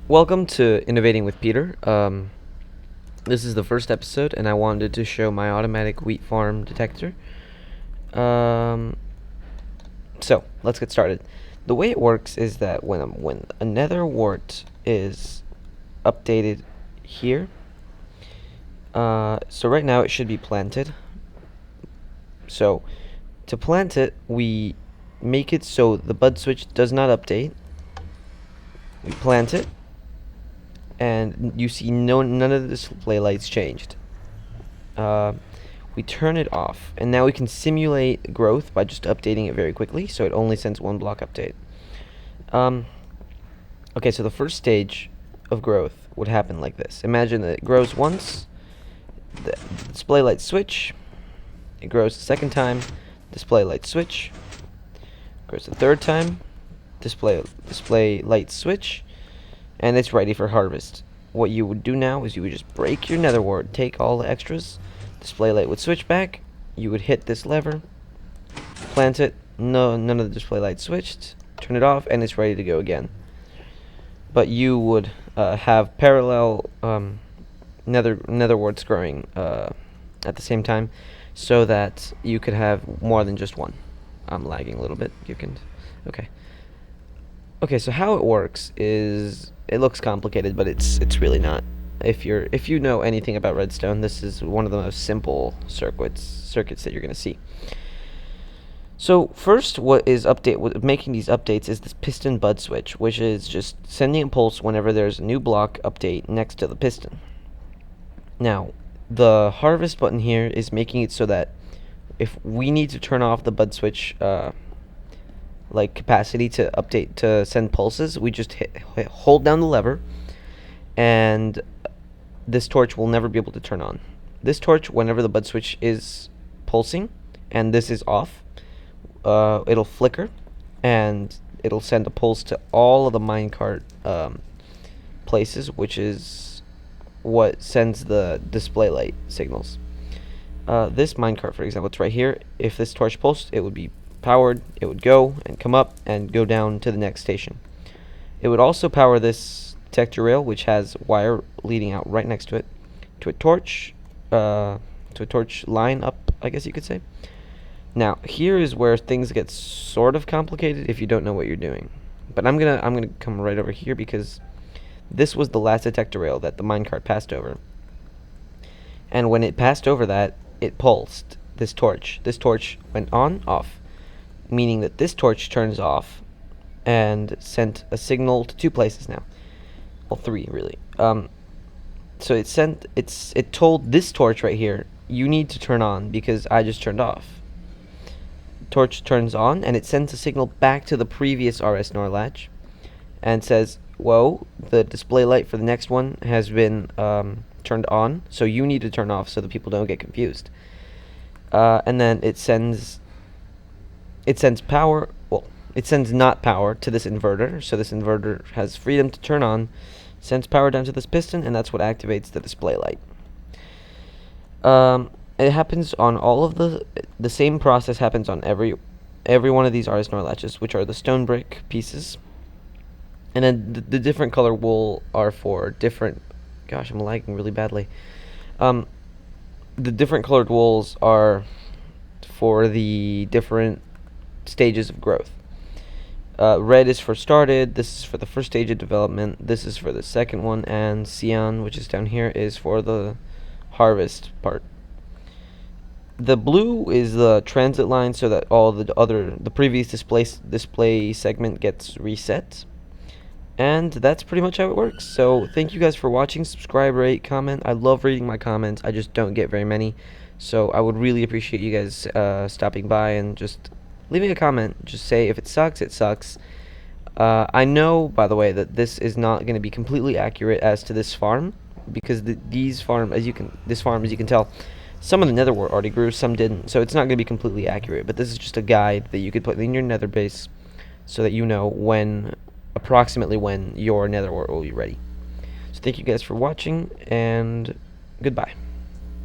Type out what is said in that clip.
Welcome to Innovating with Peter. This is the first episode, and I wanted to show my automatic wheat farm detector. Um, so let's get started. The way it works is that when a Nether Wart is updated here, so right now it should be planted. So to plant it, we make it so the bud switch does not update. We plant it, and you see none of the display lights changed. We turn it off, and now we can simulate growth by just updating it very quickly, so it only sends one block update. Okay, so the first stage of growth would happen like this. Imagine that it grows once, the display light switch, it grows the second time, display light switch, grows the third time, display light switch, and it's ready for harvest. What you would do now is you would just break your nether wart, take all the extras, display light would switch back, you would hit this lever, plant it, none of the display light switched, turn it off, and it's ready to go again. But you would have parallel nether warts growing at the same time, so that you could have more than just one. I'm lagging a little bit. Okay. Okay, so how it works is it looks complicated, but it's really not. If you know anything about redstone, this is one of the most simple circuits that you're going to see. So first, what making these updates is this piston bud switch, which is just sending a pulse whenever there's a new block update next to the piston. Now, the harvest button here is making it so that if we need to turn off the bud switch like capacity to update to send pulses, we just hold down the lever, and this torch will never be able to turn on. This torch, whenever the bud switch is pulsing and this is off, it'll flicker, and it'll send a pulse to all of the minecart places, which is what sends the display light signals. This minecart, for example, it's right here. If this torch pulsed, it would be powered, it would go and come up and go down to the next station. It would also power this detector rail, which has wire leading out right next to it, to a torch line up, I guess you could say. Now, here is where things get sort of complicated if you don't know what you're doing. But I'm gonna come right over here, because this was the last detector rail that the minecart passed over. And when it passed over that, it pulsed this torch. This torch went on, off, meaning that this torch turns off and sent a signal to two places now. Well, three, really. So it told this torch right here, you need to turn on because I just turned off. Torch turns on, and it sends a signal back to the previous RS NOR latch and says, whoa, the display light for the next one has been turned on, so you need to turn off so that people don't get confused. And then it sends power, it sends not power to this inverter, so this inverter has freedom to turn on, sends power down to this piston, and that's what activates the display light. It happens on all of the same process happens on every one of these RS NOR latches, which are the stone brick pieces. And then the different color wool are for different, gosh, I'm lagging really badly. The different colored wools are for the different stages of growth. Red is for started, this is for the first stage of development, this is for the second one, and cyan, which is down here, is for the harvest part. The blue is the transit line, so that all the previous display segment gets reset. And that's pretty much how it works. So thank you guys for watching. Subscribe, rate, comment. I love reading my comments. I just don't get very many. So I would really appreciate you guys stopping by and just leaving a comment. Just say if it sucks, it sucks. I know, by the way, that this is not going to be completely accurate as to this farm, because this farm, as you can tell, some of the nether wart already grew, some didn't. So it's not going to be completely accurate. But this is just a guide that you could put in your nether base, so that you know approximately when your nether wart will be ready. So thank you guys for watching, and goodbye.